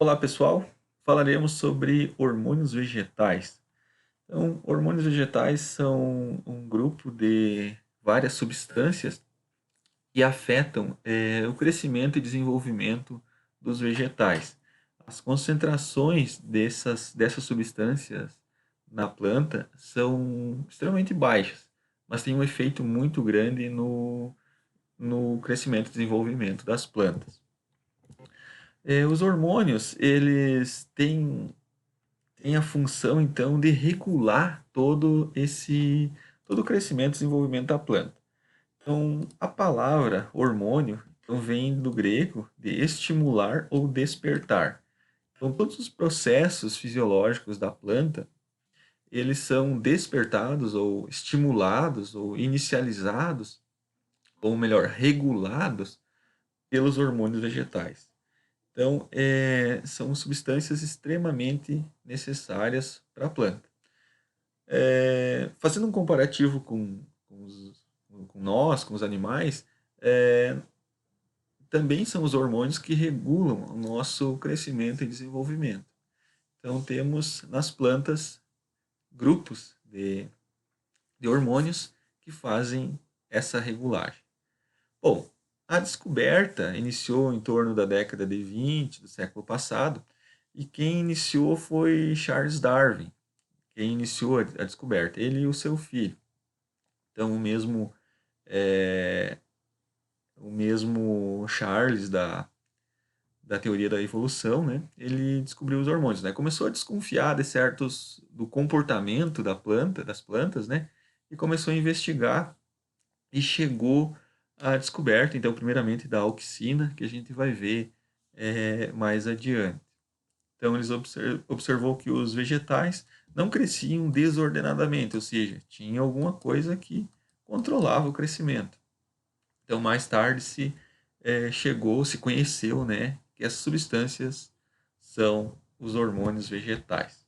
Olá pessoal, falaremos sobre hormônios vegetais. Então, hormônios vegetais são um grupo de várias substâncias que afetam o crescimento e desenvolvimento dos vegetais. As concentrações dessas substâncias na planta são extremamente baixas, mas têm um efeito muito grande no crescimento e desenvolvimento das plantas. Os hormônios, eles têm a função, então, de regular todo o crescimento e desenvolvimento da planta. Então, a palavra hormônio então, vem do grego de estimular ou despertar. Então, todos os processos fisiológicos da planta, eles são despertados ou estimulados ou inicializados, ou melhor, regulados pelos hormônios vegetais. Então, são substâncias extremamente necessárias para a planta. Fazendo um comparativo com nós, com os animais, é, também são os hormônios que regulam o nosso crescimento e desenvolvimento. Então, temos nas plantas grupos de hormônios que fazem essa regulagem. Bom, a descoberta iniciou em torno da década de 20 do século passado, e quem iniciou foi Charles Darwin, quem iniciou a descoberta, ele e o seu filho. Então, é, o mesmo Charles da teoria da evolução, né, ele descobriu os hormônios, né, começou a desconfiar de certos do comportamento das plantas, né, e começou a investigar e chegou à descoberta, então, primeiramente da auxina, que a gente vai ver mais adiante. Então, eles observou que os vegetais não cresciam desordenadamente, ou seja, tinha alguma coisa que controlava o crescimento. Então, mais tarde se conheceu, né, que essas substâncias são os hormônios vegetais.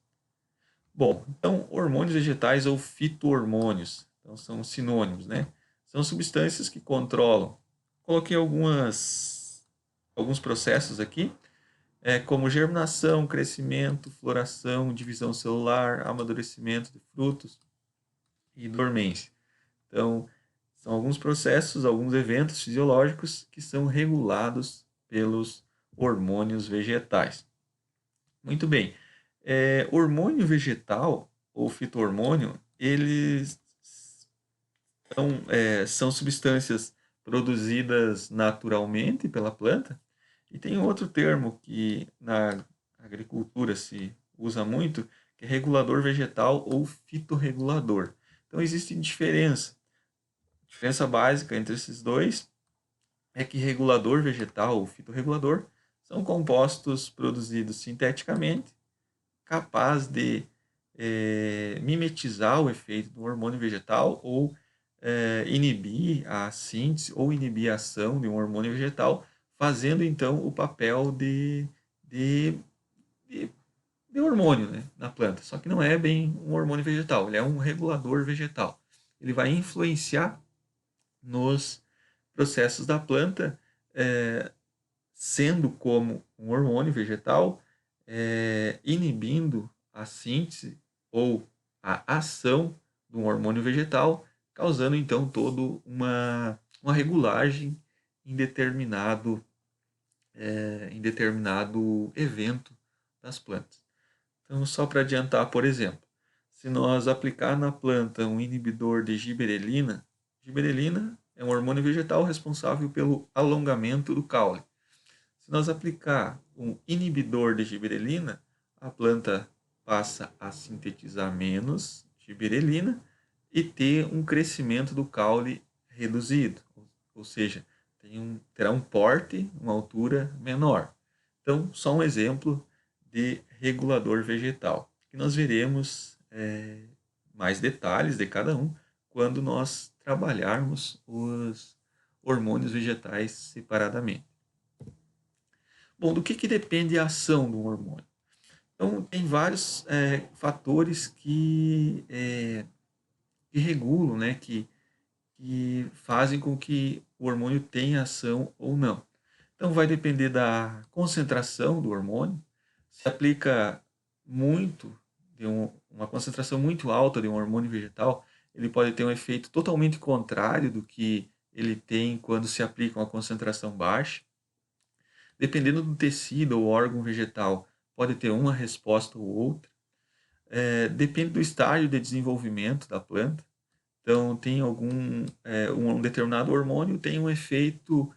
Bom, então, hormônios vegetais ou fito-hormônios, então são sinônimos, né? São substâncias que controlam. Coloquei alguns processos aqui, como germinação, crescimento, floração, divisão celular, amadurecimento de frutos e dormência. Então, são alguns processos, alguns eventos fisiológicos que são regulados pelos hormônios vegetais. Muito bem. Hormônio vegetal ou fito-hormônio, eles são substâncias produzidas naturalmente pela planta. E tem outro termo que na agricultura se usa muito, que é regulador vegetal ou fitorregulador. Então existe diferença. A diferença básica entre esses dois é que regulador vegetal ou fitorregulador são compostos produzidos sinteticamente, capaz de mimetizar o efeito do hormônio vegetal ou inibir a síntese ou inibir a ação de um hormônio vegetal, fazendo então o papel de, de, de hormônio, né, na planta. Só que não é bem um hormônio vegetal, ele é um regulador vegetal. Ele vai influenciar nos processos da planta, sendo como um hormônio vegetal, inibindo a síntese ou a ação de um hormônio vegetal, causando então toda uma regulagem em em determinado evento das plantas. Então, só para adiantar, por exemplo, se nós aplicar na planta um inibidor de giberelina é um hormônio vegetal responsável pelo alongamento do caule. Se nós aplicar um inibidor de giberelina, a planta passa a sintetizar menos giberelina e ter um crescimento do caule reduzido, ou seja, terá um porte, uma altura menor. Então, só um exemplo de regulador vegetal, que nós veremos mais detalhes de cada um quando nós trabalharmos os hormônios vegetais separadamente. Bom, do que depende a ação do hormônio? Então, tem vários fatores que regulam, né, que fazem com que o hormônio tenha ação ou não. Então, vai depender da concentração do hormônio. Se aplica muito, uma concentração muito alta de um hormônio vegetal, ele pode ter um efeito totalmente contrário do que ele tem quando se aplica uma concentração baixa. Dependendo do tecido ou órgão vegetal, pode ter uma resposta ou outra. Depende do estágio de desenvolvimento da planta. Então, tem um determinado hormônio tem um efeito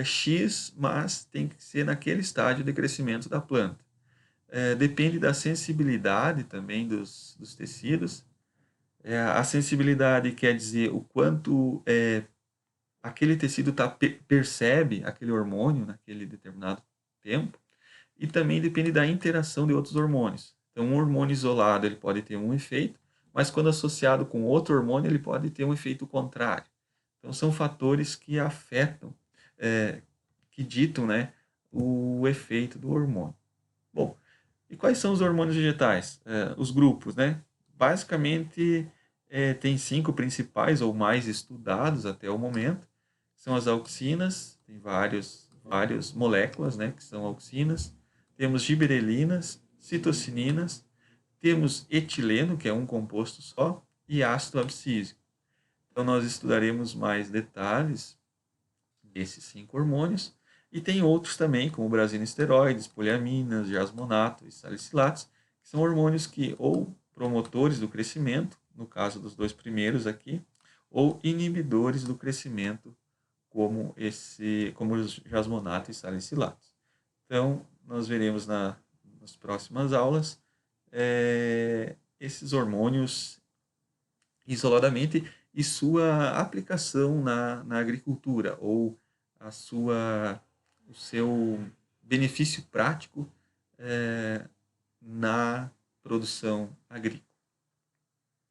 X, mas tem que ser naquele estágio de crescimento da planta. Depende da sensibilidade também dos tecidos. A sensibilidade quer dizer o quanto aquele tecido percebe aquele hormônio naquele determinado tempo. E também depende da interação de outros hormônios. Então, um hormônio isolado ele pode ter um efeito, mas quando associado com outro hormônio, ele pode ter um efeito contrário. Então, são fatores que afetam, é, que ditam, né, o efeito do hormônio. Bom, e quais são os hormônios vegetais? Os grupos, né? Basicamente, tem 5 principais ou mais estudados até o momento. São as auxinas, tem várias moléculas, né, que são auxinas. Temos giberelinas, citocininas, temos etileno, que é um composto só, e ácido abscísico. Então, nós estudaremos mais detalhes desses 5 hormônios. E tem outros também, como brasinoesteroides, poliaminas, jasmonato e salicilatos, que são hormônios que ou promotores do crescimento, no caso dos dois primeiros aqui, ou inibidores do crescimento, como os jasmonato e salicilatos. Então, nós veremos nas próximas aulas esses hormônios isoladamente e sua aplicação na agricultura, ou o seu benefício prático na produção agrícola.